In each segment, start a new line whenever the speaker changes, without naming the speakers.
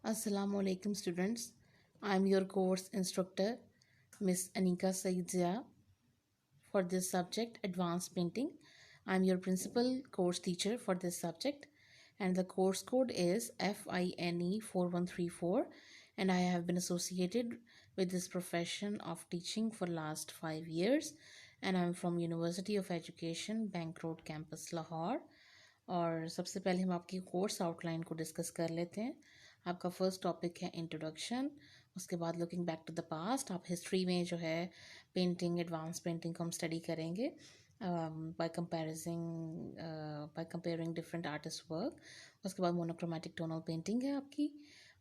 Assalamu alaikum students. I am your course instructor Miss Anika Said Zia for this subject Advanced Painting. I am your principal course teacher for this subject and the course code is FINE4134 and I have been associated with this profession of teaching for last 5 years and I am from University of Education Bank Road campus Lahore. और सबसे पहले हम आपकी course outline को discuss कर लेते हैं। आपका फर्स्ट टॉपिक है इंट्रोडक्शन, उसके बाद looking back to the past. आप हिस्ट्री में जो है पेंटिंग, एडवांस पेंटिंग को हम स्टडी करेंगे by comparing different artist work. उसके बाद मोनोक्रोमेटिक टोनल पेंटिंग है आपकी।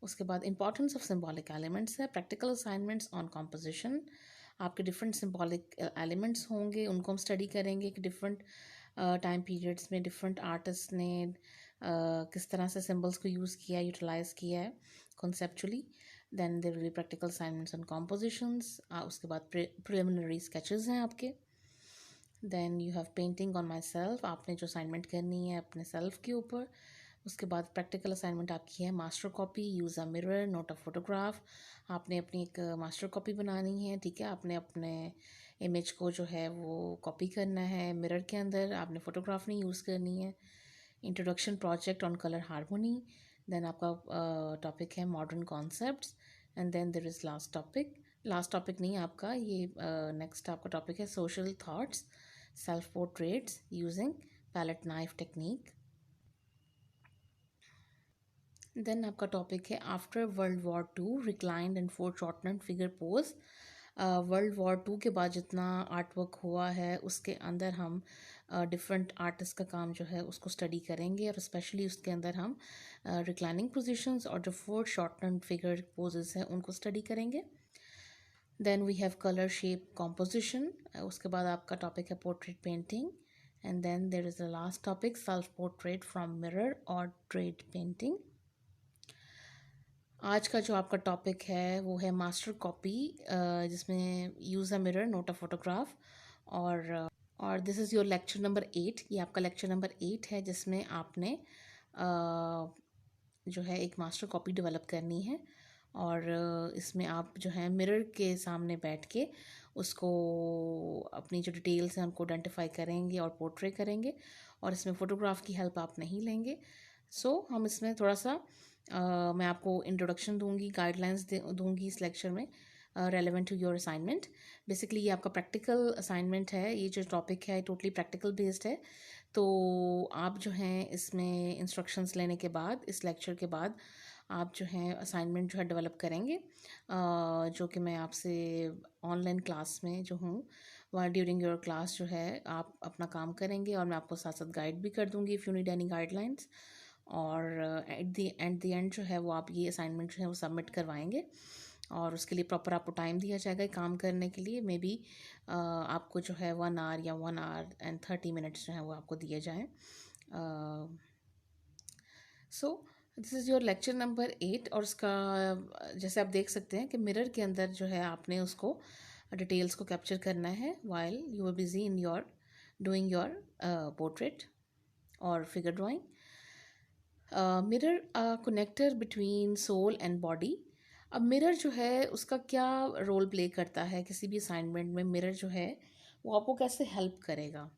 उसके बाद इंपॉर्टेंस ऑफ सिंबॉलिक एलिमेंट्स है, प्रैक्टिकल असाइनमेंट्स ऑन कॉम्पोजिशन। आपके डिफरेंट सिंबॉलिक एलिमेंट्स होंगे, उनको हम स्टडी करेंगे कि डिफरेंट टाइम पीरियड्स में डिफरेंट आर्टिस्ट ने किस तरह से सिंबल्स को यूज़ किया, यूटिलाइज़ किया है conceptually. Then there will be practical assignments on compositions. उसके बाद प्रिलिमिनरी स्केचेस हैं आपके। Then you have painting on myself, आपने जो असाइनमेंट करनी है अपने सेल्फ के ऊपर। उसके बाद प्रैक्टिकल असाइनमेंट आपकी है master copy, use a mirror, not a photograph. आपने अपनी एक मास्टर कॉपी बनानी है, ठीक है। आपने अपने इमेज को जो है वो कॉपी करना है मिरर के अंदर, आपने फ़ोटोग्राफ नहीं यूज़ करनी है। Introduction project on colour harmony. Then आपका टॉपिक है modern concepts and then there is last topic नहीं आपका ये नेक्स्ट आपका टॉपिक है social thoughts, self portraits using palette knife technique. Then आपका टॉपिक है after world war two reclined and foreshortened figure pose. World war two के बाद जितना आर्ट वर्क हुआ है उसके अंदर हम डिफरेंट आर्टिस्ट का काम जो है उसको स्टडी करेंगे और स्पेशली उसके अंदर हम रिक्लाइनिंग पोजीशंस और जो फोरशॉर्टनड फिगर पोजेस हैं उनको स्टडी करेंगे। Then we have colour shape composition. उसके बाद आपका टॉपिक है portrait painting and then there is the last topic self portrait from mirror और ट्रेड पेंटिंग। आज का जो आपका टॉपिक है वो है मास्टर कॉपी, जिसमें use a mirror, not a photograph. और this is your lecture number 8। ये आपका लेक्चर नंबर 8 है जिसमें आपने जो है एक मास्टर कॉपी डेवलप करनी है और इसमें आप जो है मिरर के सामने बैठ के उसको अपनी जो डिटेल्स हैं उनको आइडेंटिफाई करेंगे और पोर्ट्रे करेंगे और इसमें फ़ोटोग्राफ की हेल्प आप नहीं लेंगे। हम इसमें थोड़ा सा मैं आपको इंट्रोडक्शन दूंगी, गाइडलाइंस दूंगी इस लेक्चर में relevant to your assignment. Basically ये आपका प्रैक्टिकल असाइनमेंट है, ये जो टॉपिक है टोटली प्रैक्टिकल बेस्ड है। तो आप जो हैं इसमें इंस्ट्रक्शंस लेने के बाद, इस लेक्चर के बाद आप जो हैं असाइनमेंट जो है डेवलप करेंगे, जो कि मैं आपसे ऑनलाइन क्लास में जो हूँ वहाँ ड्यूरिंग योर क्लास जो है आप अपना काम करेंगे और मैं आपको साथ साथ गाइड भी कर दूँगी if you need any guidelines. और एट द एंड जो है वो आप ये असाइनमेंट जो है वो सबमिट करवाएंगे और उसके लिए प्रॉपर आपको टाइम दिया जाएगा काम करने के लिए। मे बी आपको जो है 1 आवर या 1 आवर एंड 30 मिनट्स जो है वो आपको दिए जाएँ। This is your lecture number 8 और उसका जैसे आप देख सकते हैं कि मिरर के अंदर जो है आपने उसको डिटेल्स को कैप्चर करना है while you are busy in your doing your portrait और figure drawing. Mirror connector between soul and body. अब मिरर जो है उसका क्या रोल प्ले करता है किसी भी असाइनमेंट में, मिरर जो है वो आपको कैसे हेल्प करेगा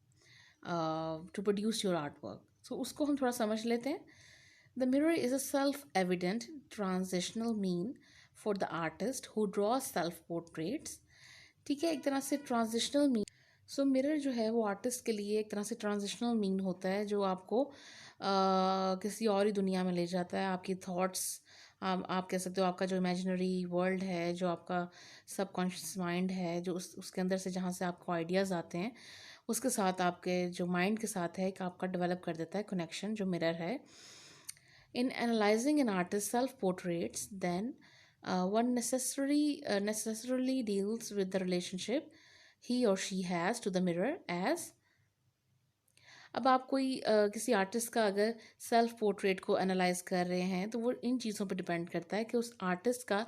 to produce your art work. So उसको हम थोड़ा समझ लेते हैं। The mirror is a self evident transitional mean for the artist who draw self portraits. ठीक है, एक तरह से ट्रांजिशनल मीन। मिरर जो है वो आर्टिस्ट के लिए एक तरह से ट्रांजिशनल मीन होता है जो आपको किसी और ही दुनिया में ले जाता है। आपकी थॉट्स, आप कह सकते हो आपका जो इमेजिनरी वर्ल्ड है, जो आपका सबकॉन्शियस माइंड है, जो उसके अंदर से जहाँ से आपको आइडियाज़ आते हैं उसके साथ आपके जो माइंड के साथ है एक आपका डेवलप कर देता है कनेक्शन जो मिरर है। In analysing an artist self portraits then one necessarily deals with the relationship he or she has to the mirror as। अब आप कोई किसी आर्टिस्ट का अगर सेल्फ पोर्ट्रेट को एनालाइज कर रहे हैं तो वो इन चीज़ों पर डिपेंड करता है कि उस आर्टिस्ट का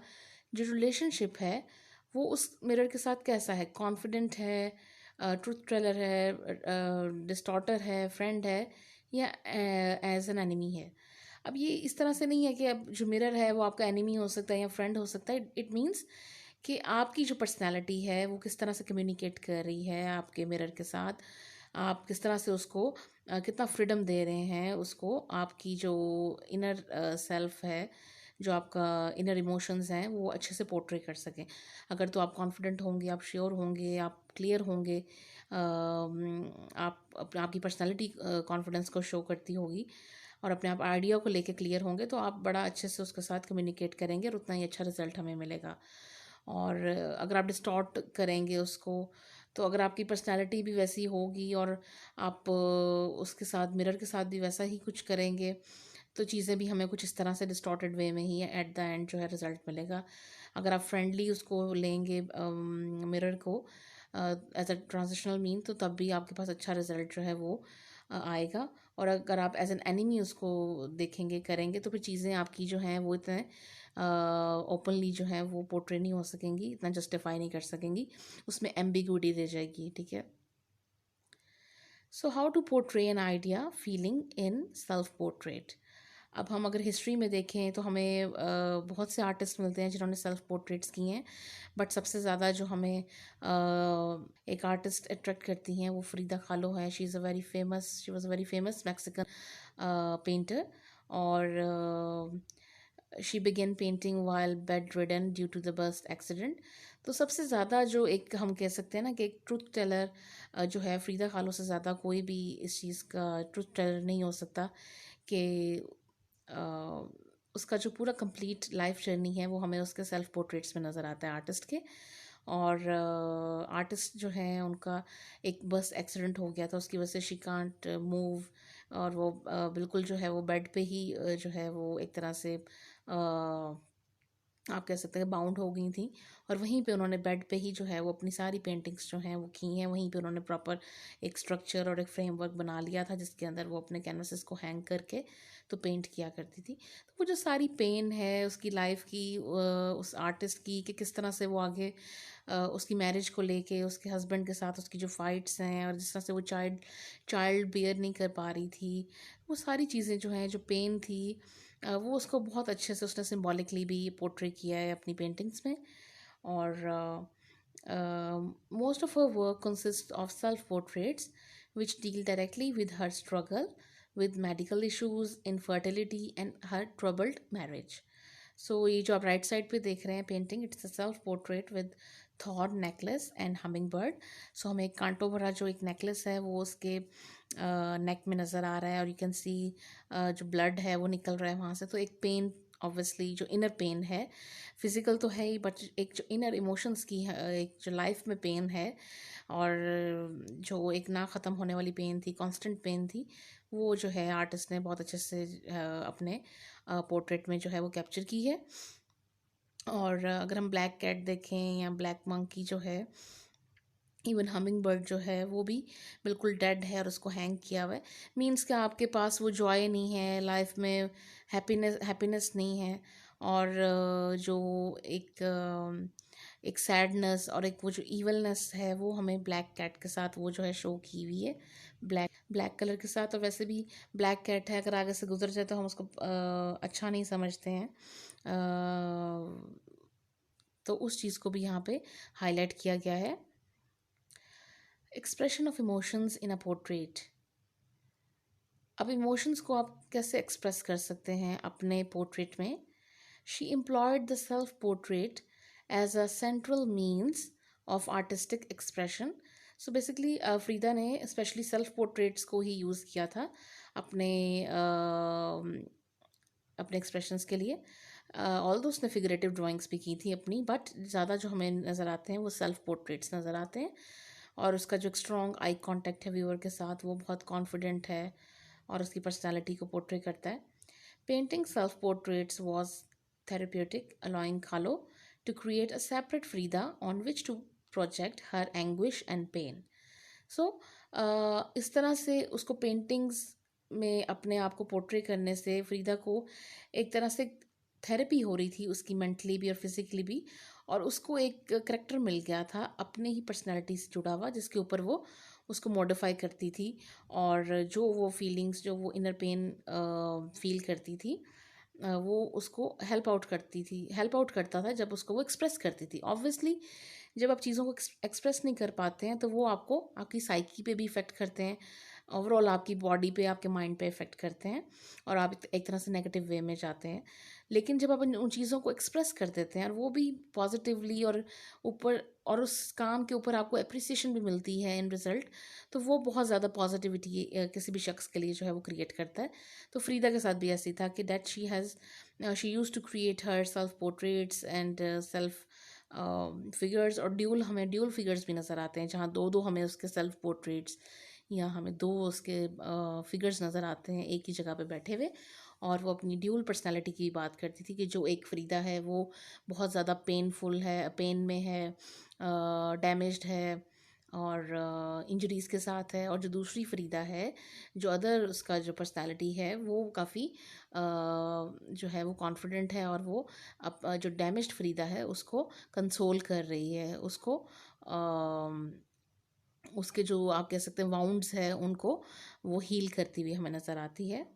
जो रिलेशनशिप है वो उस मिरर के साथ कैसा है। कॉन्फिडेंट है, ट्रूथ टेलर है, डिस्टॉर्टर है, फ्रेंड है या एज एन एनिमी है। अब ये इस तरह से नहीं है कि अब जो मिरर है वो आपका एनिमी हो सकता है या फ्रेंड हो सकता है। इट मीन्स कि आपकी जो पर्सनैलिटी है वो किस तरह से कम्युनिकेट कर रही है आपके मिरर के साथ, आप किस तरह से उसको कितना फ्रीडम दे रहे हैं उसको, आपकी जो इनर सेल्फ है, जो आपका इनर इमोशंस हैं वो अच्छे से पोर्ट्रे कर सकें। अगर तो आप कॉन्फिडेंट होंगे, आप श्योर होंगे, आप क्लियर होंगे, आपकी पर्सनालिटी कॉन्फिडेंस को शो करती होगी और अपने आप आइडिया को लेके क्लियर होंगे, तो आप बड़ा अच्छे से उसके साथ कम्युनिकेट करेंगे और उतना ही अच्छा रिजल्ट हमें मिलेगा। और अगर आप डिस्टॉर्ट करेंगे उसको, तो अगर आपकी पर्सनालिटी भी वैसी होगी और आप उसके साथ मिरर के साथ भी वैसा ही कुछ करेंगे, तो चीज़ें भी हमें कुछ इस तरह से डिस्टॉर्टेड वे में ही एट द एंड जो है रिज़ल्ट मिलेगा। अगर आप फ्रेंडली उसको लेंगे मिरर को एज अ ट्रांजिशनल मीन, तो तब भी आपके पास अच्छा रिज़ल्ट जो है वो आएगा। और अगर आप एज एन एनिमी उसको देखेंगे करेंगे, तो फिर चीज़ें आपकी जो हैं वो इतने ओपनली जो है वो पोर्ट्रे नहीं हो सकेंगी, इतना जस्टिफाई नहीं कर सकेंगी, उसमें एम्बिग्विटी रह जाएगी। ठीक है। So how to portray an idea feeling in self portrait. अब हम अगर हिस्ट्री में देखें तो हमें बहुत से आर्टिस्ट मिलते हैं जिन्होंने सेल्फ पोर्ट्रेट्स किए हैं, बट सबसे ज़्यादा जो हमें एक आर्टिस्ट अट्रैक्ट करती हैं वो फ्रीदा कालो है। She was a very famous Mexican painter. और she began painting while bed ridden due to the bus accident. तो सबसे ज़्यादा जो एक हम कह सकते हैं ना कि एक ट्रुथ टेलर जो है, फ्रीदा कालो से ज़्यादा कोई भी इस चीज़ का ट्रुथ टेलर नहीं हो सकता कि उसका जो पूरा कंप्लीट लाइफ जर्नी है वो हमें उसके सेल्फ पोर्ट्रेट्स में नज़र आता है आर्टिस्ट के। और आर्टिस्ट जो है उनका एक बस एक्सीडेंट हो गया था, उसकी वजह से शी कांट मूव, और वो बिल्कुल जो है वो बेड पे ही जो है वो एक तरह से आप कह सकते हैं बाउंड हो गई थी। और वहीं पे उन्होंने बेड पे ही जो है वो अपनी सारी पेंटिंग्स जो हैं वो की हैं। वहीं पे उन्होंने प्रॉपर एक स्ट्रक्चर और एक फ्रेमवर्क बना लिया था जिसके अंदर वो अपने कैनवसेस को हैंग करके तो पेंट किया करती थी। तो वो जो सारी पेन है उसकी लाइफ की, उस आर्टिस्ट की, कि किस तरह से वो आगे उसकी मैरिज को लेके उसके हस्बैंड के साथ उसकी जो फाइट्स हैं और जिस तरह से वो चाइल्ड बियर नहीं कर पा रही थी, वो सारी चीज़ें जो हैं, जो पेन थी, वो उसको बहुत अच्छे से उसने सिम्बॉलिकली भी पोर्ट्रे किया है अपनी पेंटिंग्स में। और most of her work consist of self portraits which deal directly with her struggle with medical issues, infertility and her troubled marriage. So ये जो आप राइट साइड पे देख रहे हैं painting, it's a self portrait with thorn necklace and hummingbird. सो हमें एक कांटों भरा जो एक नेकलेस है वो उसके नेक में नज़र आ रहा है, और यू कैन सी जो ब्लड है वो निकल रहा है वहाँ से। तो एक पेन, ऑब्वियसली जो इनर पेन है, फिजिकल तो है ही, बट एक जो इनर इमोशंस की एक जो लाइफ में पेन है, और जो एक ना ख़त्म होने वाली पेन थी, कांस्टेंट पेन थी, वो जो है आर्टिस्ट ने बहुत अच्छे से अपने पोर्ट्रेट में जो है वो कैप्चर की है। और अगर हम ब्लैक कैट देखें या ब्लैक मंकी जो है, इवन हमिंग बर्ड जो है वो भी बिल्कुल डेड है और उसको हैंग किया हुआ है। मीन्स कि आपके पास वो जॉय नहीं है लाइफ में, हैप्पीनेस नहीं है। और जो एक सैडनेस और एक वो जो ईवलनेस है वो हमें ब्लैक कैट के साथ वो जो है शो की हुई है, ब्लैक कलर के साथ। और वैसे भी ब्लैक कैट है, अगर आगे से गुजर जाए तो हम उसको अच्छा नहीं समझते हैं। तो उस चीज़ को भी यहाँ पे हाईलाइट किया गया है। Expression of emotions in a portrait. अब इमोशंस को आप कैसे एक्सप्रेस कर सकते हैं अपने पोर्ट्रेट में। She employed the self portrait as a central means of artistic expression. So basically Frida ने स्पेशली सेल्फ पोर्ट्रेट्स को ही यूज़ किया था अपने अपने एक्सप्रेशंस के लिए। ऑल्दो उसने फिगरेटिव ड्राइंग्स भी की थी अपनी, बट ज़्यादा जो हमें नज़र आते हैं वो सेल्फ पोर्ट्रेट्स नज़र आते हैं। और उसका जो एक स्ट्रॉन्ग आई कांटेक्ट है व्यूअर के साथ, वो बहुत कॉन्फिडेंट है और उसकी पर्सनालिटी को पोर्ट्रे करता है। Painting self portraits was therapeutic, allowing Kahlo to create a separate Frida on which to project her anguish and pain. सो इस तरह से उसको पेंटिंग्स में अपने आप को पोर्ट्रे करने से फ्रीदा को एक तरह से थेरेपी हो रही थी उसकी, मेंटली भी और फिजिकली भी। और उसको एक करेक्टर मिल गया था अपने ही पर्सनालिटी से जुड़ा हुआ, जिसके ऊपर वो उसको मॉडिफाई करती थी, और जो वो फीलिंग्स, जो वो इनर पेन फील करती थी, वो उसको हेल्प आउट करता था जब उसको वो एक्सप्रेस करती थी। ऑब्वियसली जब आप चीज़ों को एक्सप्रेस नहीं कर पाते हैं तो वो आपको आपकी साइकी पे भी इफ़ेक्ट करते हैं, ओवरऑल आपकी बॉडी पे, आपके माइंड पे इफ़ेक्ट करते हैं, और आप एक तरह से नेगेटिव वे में जाते हैं। लेकिन जब आप उन चीज़ों को एक्सप्रेस कर देते हैं और वो भी पॉजिटिवली, और ऊपर, और उस काम के ऊपर आपको अप्रिसिएशन भी मिलती है इन रिज़ल्ट, तो वो बहुत ज़्यादा पॉजिटिविटी किसी भी शख्स के लिए जो है वो क्रिएट करता है। तो फ्रीदा के साथ भी ऐसे ही था कि that she use to create her self portraits and self figures, और हमें ड्यूल फिगर्स भी नज़र आते हैं, जहाँ दो दो हमें उसके सेल्फ पोर्ट्रेट्स या हमें दो उसके फिगर्स नज़र आते हैं एक ही जगह पे बैठे हुए। और वो अपनी ड्यूल पर्सनालिटी की बात करती थी कि जो एक फ़रीदा है वो बहुत ज़्यादा पेन में है, डैमेज्ड है, और इंजरीज़ के साथ है, और जो दूसरी फ़रीदा है, जो अदर उसका जो पर्सनालिटी है, वो काफ़ी जो है वो कॉन्फिडेंट है, और वो जो डैमेज्ड फ़रीदा है उसको कंसोल कर रही है, उसको उसके जो आप कह सकते हैं वाउंड्स है उनको वो हील करती हुई हमें नज़र आती है।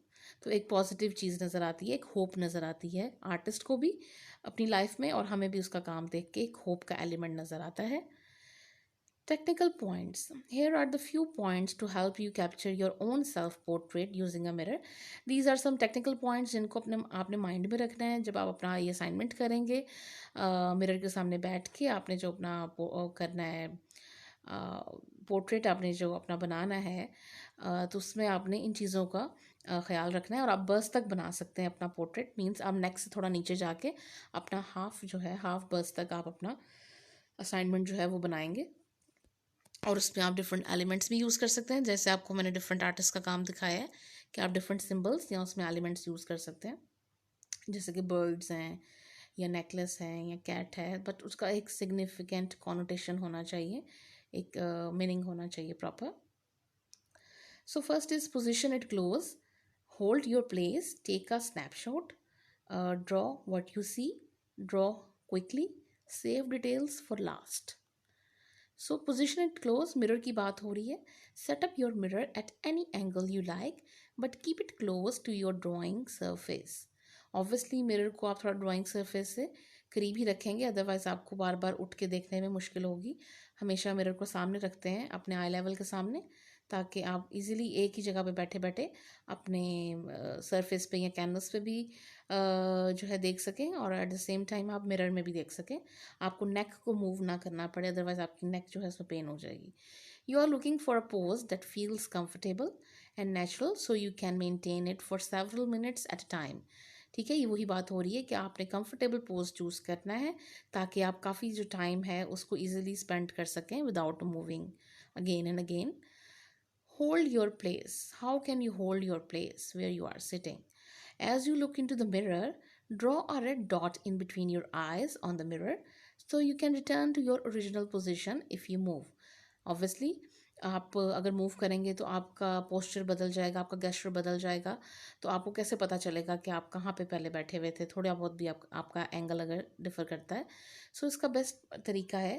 तो एक पॉजिटिव चीज़ नज़र आती है, एक होप नज़र आती है आर्टिस्ट को भी अपनी लाइफ में, और हमें भी उसका काम देख के एक होप का एलिमेंट नज़र आता है। Technical points. Here are the few points to help you capture your own self-portrait using a mirror. These are some technical points जिनको आपने माइंड में रखना है जब आप अपना ये असाइनमेंट करेंगे। मिरर के सामने बैठ के आपने जो अपना करना है, पोर्ट्रेट आपने जो अपना बनाना है, तो उसमें आपने इन चीज़ों का ख्याल रखना है। और आप बस तक बना सकते हैं अपना पोर्ट्रेट, मीन्स आप नेक से थोड़ा नीचे जाके अपना हाफ बस तक आप अपना असाइनमेंट जो है वो बनाएंगे। और उसमें आप डिफरेंट एलिमेंट्स भी यूज़ कर सकते हैं, जैसे आपको मैंने डिफरेंट आर्टिस्ट का काम दिखाया है कि आप डिफरेंट सिंबल्स या उसमें एलिमेंट्स यूज़ कर सकते हैं, जैसे कि बर्ड्स हैं या नेकलेस है या कैट है, बट उसका एक सिग्निफिकेंट कॉनोटेशन होना चाहिए, एक मीनिंग होना चाहिए proper. So first is position it close, hold your place, take a snapshot, draw what you see, draw quickly, save details for last. So position it close, mirror की बात हो रही है। Set up your mirror at any angle you like, but keep it close to your drawing surface. Obviously mirror को आप थोड़ा drawing surface से करीब ही रखेंगे, अदरवाइज आपको बार बार उठ के देखने में मुश्किल होगी। हमेशा मिरर को सामने रखते हैं, अपने आई लेवल के सामने, ताकि आप इजीली एक ही जगह पे बैठे बैठे अपने सरफेस पे या कैनवस पे भी जो है देख सकें, और एट द सेम टाइम आप मिरर में भी देख सकें। आपको नेक को मूव ना करना पड़े, अदरवाइज आपकी नेक जो है उसमें पेन हो जाएगी। You are looking for a pose that feels comfortable and natural, so you can maintain it for several minutes at a time. ठीक है, ये वही बात हो रही है कि आपने कंफर्टेबल पोज चूज़ करना है, ताकि आप काफ़ी जो टाइम है उसको ईजिली स्पेंड कर सकें without moving again and again. Hold your place. How can you hold your place where you are sitting? As you look into the mirror, draw a red dot in between your eyes on the mirror so you can return to your original position if you move. Obviously, आप अगर move करेंगे तो आपका posture बदल जाएगा, आपका gesture बदल जाएगा, तो आपको कैसे पता चलेगा कि आप कहाँ पे पहले बैठे हुए थे। थोड़ा बहुत भी आपका एंगल अगर डिफर करता है, सो इसका बेस्ट तरीका है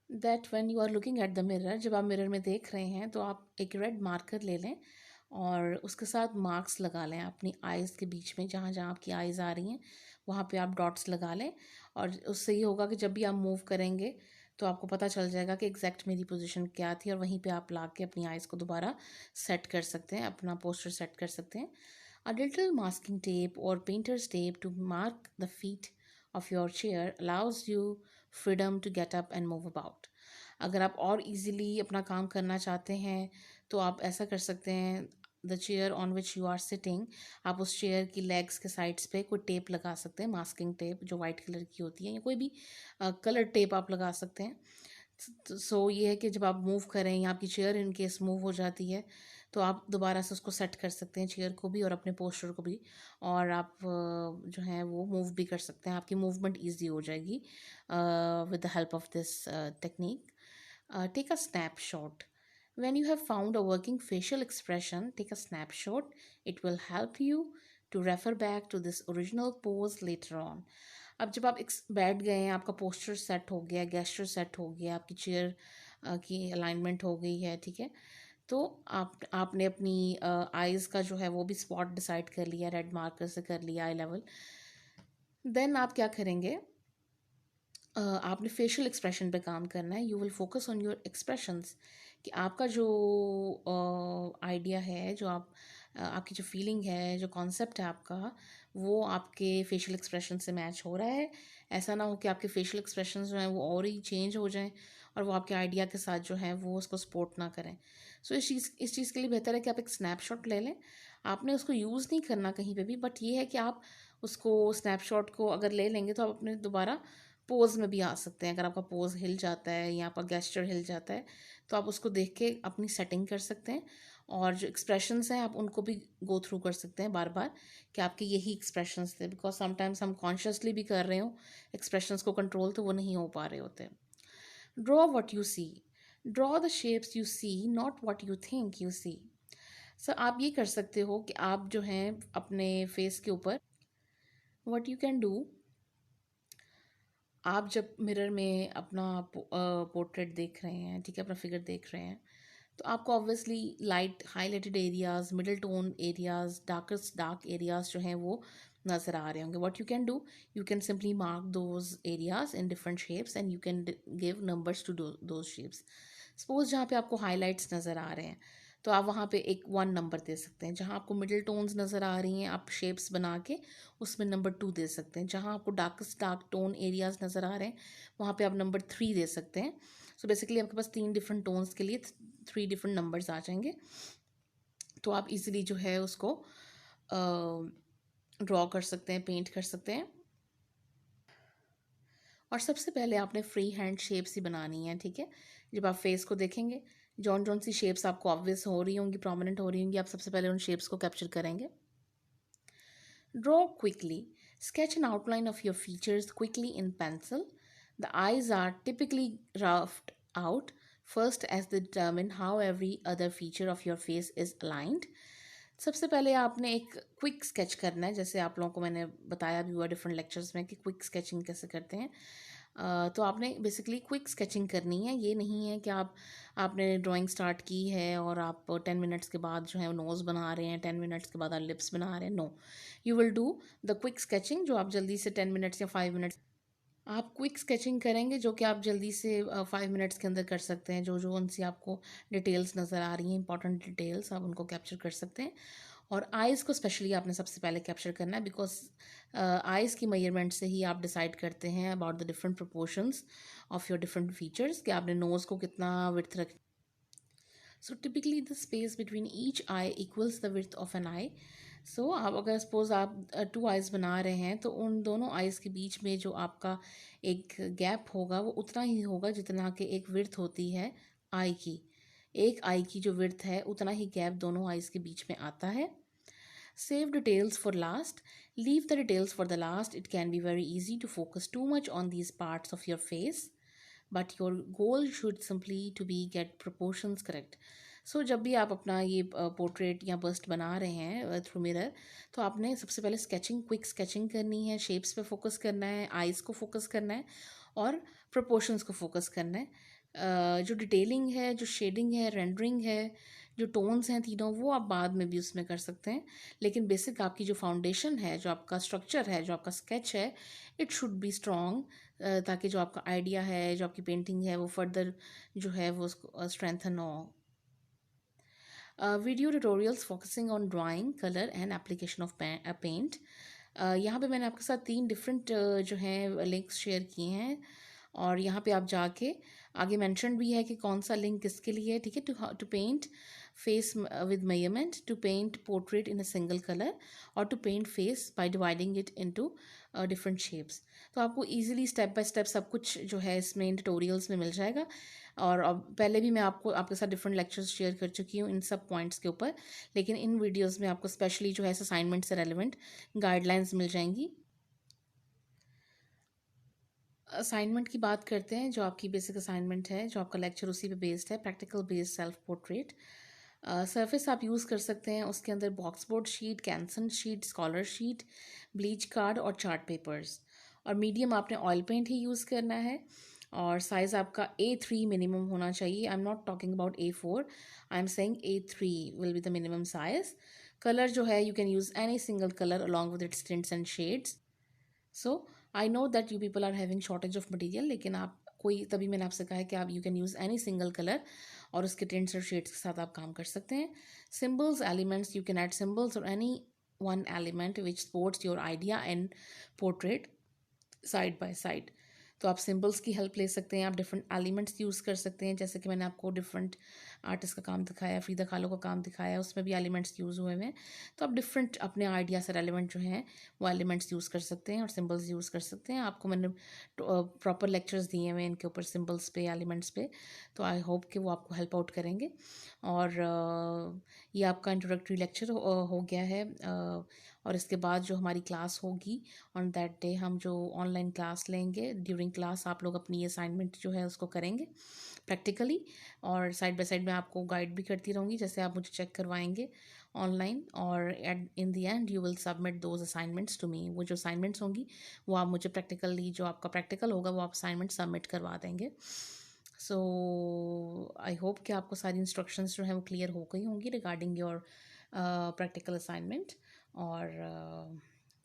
that when you are looking at the mirror, जब आप मिरर में देख रहे हैं तो आप एक रेड मार्कर ले लें और उसके साथ मार्क्स लगा लें अपनी आइज़ के बीच में, जहाँ जहाँ आपकी आइज़ आ रही हैं वहाँ पे आप डॉट्स लगा लें। और उससे ये होगा कि जब भी आप मूव करेंगे तो आपको पता चल जाएगा कि एग्जैक्ट मेरी पोजीशन क्या थी, और वहीं पे आप ला के अपनी आइज़ को दोबारा सेट कर सकते हैं, अपना पोस्टर सेट कर सकते हैं। A little masking tape or painter's tape to mark the feet of your chair allows you freedom to get up and move about. अगर आप और इजीली अपना काम करना चाहते हैं तो आप ऐसा कर सकते हैं, the chair on which you are sitting, आप उस चेयर की लेग्स के साइड्स पे कोई टेप लगा सकते हैं, मास्किंग टेप जो वाइट कलर की होती है, या कोई भी कलर टेप आप लगा सकते हैं। सो ये है कि जब आप मूव करें या आपकी चेयर इन केस मूव हो जाती है तो आप दोबारा से उसको सेट कर सकते हैं, चेयर को भी और अपने पोस्चर को भी, और आप जो है वो मूव भी कर सकते हैं, आपकी मूवमेंट ईजी हो जाएगी with the help of this technique. Take a snapshot. When you have found a working facial expression, take a snapshot. It will help you to refer back to this original pose later on. अब जब आप बैठ गए हैं, आपका posture set हो गया, gesture set हो गया, आपकी चेयर की अलाइनमेंट हो गई है, ठीक है। तो आपने अपनी आइज़ का जो है वो भी स्पॉट डिसाइड कर लिया, रेड मार्कर से कर लिया आई लेवल। देन आप क्या करेंगे, आपने फेशियल एक्सप्रेशन पे काम करना है। You will focus on your expressions, कि आपका जो आइडिया है, जो आपकी जो फीलिंग है, जो कॉन्सेप्ट है आपका, वो आपके फेशियल एक्सप्रेशन से मैच हो रहा है। ऐसा ना हो कि आपके फेशियल एक्सप्रेशंस जो हैं वो और ही चेंज हो जाएं और वो आपके आइडिया के साथ जो है वो उसको सपोर्ट ना करें। सो इस चीज़ के लिए बेहतर है कि आप एक स्नैपशॉट ले लें। आपने उसको यूज़ नहीं करना कहीं पे भी, बट ये है कि आप उसको स्नैपशॉट को अगर ले लेंगे तो आप अपने दोबारा पोज़ में भी आ सकते हैं। अगर आपका पोज़ हिल जाता है या आपका गेस्चर हिल जाता है तो आप उसको देख के अपनी सेटिंग कर सकते हैं, और जो एक्सप्रेशंस हैं आप उनको भी गो थ्रू कर सकते हैं बार बार, कि आपके यही एक्सप्रेशंस थे। बिकॉज समटाइम्स हम कॉन्शियसली भी कर रहे हो एक्सप्रेशंस को कंट्रोल, तो वो नहीं हो पा रहे होते। Draw what you see, draw the shapes you see, not what you think you see. Sir आप ये कर सकते हो कि आप जो हैं अपने फेस के ऊपर, वट यू कैन डू, आप जब मिरर में अपना पोर्ट्रेट देख रहे हैं, ठीक है, अपना फिगर देख रहे हैं, तो आपको obviously light highlighted areas, middle tone areas, darkest dark areas जो हैं वो नज़र आ रहे होंगे। What you can do, you can simply mark those areas in different shapes and you can give numbers to those shapes. Suppose जहाँ पे आपको हाईलाइट्स नज़र आ रहे हैं तो आप वहाँ पे एक 1 नंबर दे सकते हैं। जहाँ आपको मिडिल टोन्स नज़र आ रही हैं आप शेप्स बना के उसमें नंबर 2 दे सकते हैं। जहाँ आपको डार्केस्ट डार्क टोन एरियाज नज़र आ रहे हैं वहाँ पे आप नंबर 3 दे सकते हैं। सो बेसिकली आपके पास 3 डिफरेंट टोन्स के लिए 3 डिफरेंट नंबर्स आ जाएंगे। तो आप इजीली जो है उसको ड्रॉ कर सकते हैं, पेंट कर सकते हैं। और सबसे पहले आपने फ्री हैंड शेप्स ही बनानी है, ठीक है। जब आप फेस को देखेंगे, जौन जौन सी शेप्स आपको ऑब्वियस हो रही होंगी, प्रोमिनेंट हो रही होंगी, आप सबसे पहले उन शेप्स को कैप्चर करेंगे। Draw quickly, sketch an outline of your features quickly in pencil. The eyes are typically roughed out first as they determine how every other feature of your face is aligned. सबसे पहले आपने एक quick sketch करना है, जैसे आप लोगों को मैंने बताया भी हुआ डिफरेंट लेक्चर्स में कि क्विक स्केचिंग कैसे करते हैं। तो आपने बेसिकली क्विक स्केचिंग करनी है। ये नहीं है कि आपने ड्राइंग स्टार्ट की है और आप 10 मिनट्स के बाद जो है नोज़ बना रहे हैं, 10 मिनट्स के बाद आप लिप्स बना रहे हैं। No, you will do the quick sketching जो आप जल्दी से 10 मिनट्स या 5 मिनट्स आप क्विक स्केचिंग करेंगे, जो कि आप जल्दी से 5 मिनट्स के अंदर कर सकते हैं। जो जो उनसे आपको डिटेल्स नज़र आ रही हैं, इंपॉर्टेंट डिटेल्स, आप उनको कैप्चर कर सकते हैं। और आइज़ को स्पेशली आपने सबसे पहले कैप्चर करना है, बिकॉज आइज़ की मेजरमेंट से ही आप डिसाइड करते हैं about the different proportions of your different features, कि आपने नोज़ को कितना विड्थ रख। So typically the space between each eye equals the width of an eye. So आप अगर सपोज आप 2 आइज़ बना रहे हैं तो उन दोनों आइज़ के बीच में जो आपका एक गैप होगा वो उतना ही होगा जितना कि एक विड्थ होती है आई की। एक आई की जो विड्थ है उतना ही गैप दोनों आइज़ के बीच में आता है। Save details for last. Leave the details for the last. It can be very easy to focus too much on these parts of your face, but your goal should simply to be get proportions correct. सो जब भी आप अपना ये portrait या bast बना रहे हैं through mirror, तो आपने सबसे पहले स्केचिंग, क्विक स्केचिंग करनी है, शेप्स पे फोकस करना है, आइज़ को फोकस करना है और प्रोपोर्शंस को फोकस करना है। जो डिटेलिंग है, जो शेडिंग है, रेंडरिंग है, जो टोन्स हैं तीनों, वो आप बाद में भी उसमें कर सकते हैं। लेकिन बेसिक आपकी जो फाउंडेशन है, जो आपका स्ट्रक्चर है, जो आपका स्केच है, इट शुड बी स्ट्रॉन्ग, ताकि जो आपका आइडिया है, जो आपकी पेंटिंग है, वो फर्दर जो है वो स्ट्रेंथन हो। Video tutorials focusing on drawing, colour and application of paint. यहाँ पे मैंने आपके साथ 3 डिफरेंट जो हैं लिंक्स शेयर किए हैं, और यहाँ पे आप जाके आगे मेंशन भी है कि कौन सा लिंक किसके लिए है, ठीक है। To paint face with measurement, to paint portrait in a single colour, और to paint face by dividing it into different shapes. तो आपको इजीली स्टेप बाय स्टेप सब कुछ जो है इसमें इन ट्यूटोरियल्स में मिल जाएगा। और अब पहले भी मैं आपके साथ डिफरेंट लेक्चर्स शेयर कर चुकी हूँ इन सब पॉइंट्स के ऊपर, लेकिन इन वीडियोस में आपको स्पेशली जो है असाइनमेंट से रेलिवेंट गाइडलाइंस मिल जाएंगी। असाइनमेंट की बात करते हैं। जो आपकी बेसिक असाइनमेंट है, जो आपका लेक्चर उसी पे बेस्ड है, practical based self portrait. Surface आप यूज़ कर सकते हैं, उसके अंदर box board sheet, Canson sheet, scholar sheet, bleach card और चार्ट पेपर्स। और मीडियम आपने ऑयल पेंट ही यूज़ करना है। और साइज़ आपका A3 मिनिमम होना चाहिए। I am not talking about A4, I am saying A3 will be the minimum size. Colour जो है you can use any single colour along with its tints and shades. So I know that you people are having shortage of material, लेकिन आप कोई, तभी मैंने आपसे कहा है कि आप you can use any single colour और उसके tints और शेड्स के साथ आप काम कर सकते हैं। Symbols, elements, you can add symbols और any one element which supports your idea and portrait side by side. तो आप सिंबल्स की हेल्प ले सकते हैं, आप डिफरेंट एलिमेंट्स यूज़ कर सकते हैं, जैसे कि मैंने आपको डिफरेंट आर्टिस्ट का काम दिखाया, फ्रीदा कालो का काम दिखाया, उसमें भी एलिमेंट्स यूज़ हुए हैं। तो आप डिफरेंट अपने आइडिया से रेलिवेंट जो हैं वो एलिमेंट्स यूज़ कर सकते हैं और सिंबल्स यूज़ कर सकते हैं। आपको मैंने प्रॉपर लेक्चर्स दिए हैं इनके ऊपर, सिंबल्स पे, एलिमेंट्स पे। तो आई होप कि वो आपको हेल्प आउट करेंगे। और ये आपका इंट्रोडक्टरी लेक्चर हो गया है। और इसके बाद जो हमारी क्लास होगी ऑन दैट डे, हम जो ऑनलाइन क्लास लेंगे, ड्यूरिंग क्लास आप लोग अपनी असाइनमेंट जो है उसको करेंगे प्रैक्टिकली, और साइड बाय साइड मैं आपको गाइड भी करती रहूँगी, जैसे आप मुझे चेक करवाएंगे ऑनलाइन। और at in the end you will submit those assignments to me. वो जो असाइनमेंट्स होंगी वो आप मुझे प्रैक्टिकली, जो आपका प्रैक्टिकल होगा वो आप असाइनमेंट सबमिट करवा देंगे। सो आई होप कि आपको सारी इंस्ट्रक्शंस जो हैं वो क्लियर हो गई होंगी रिगार्डिंग योर प्रैक्टिकल असाइनमेंट। और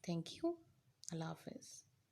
थैंक यू। अल्लाह हाफिज़।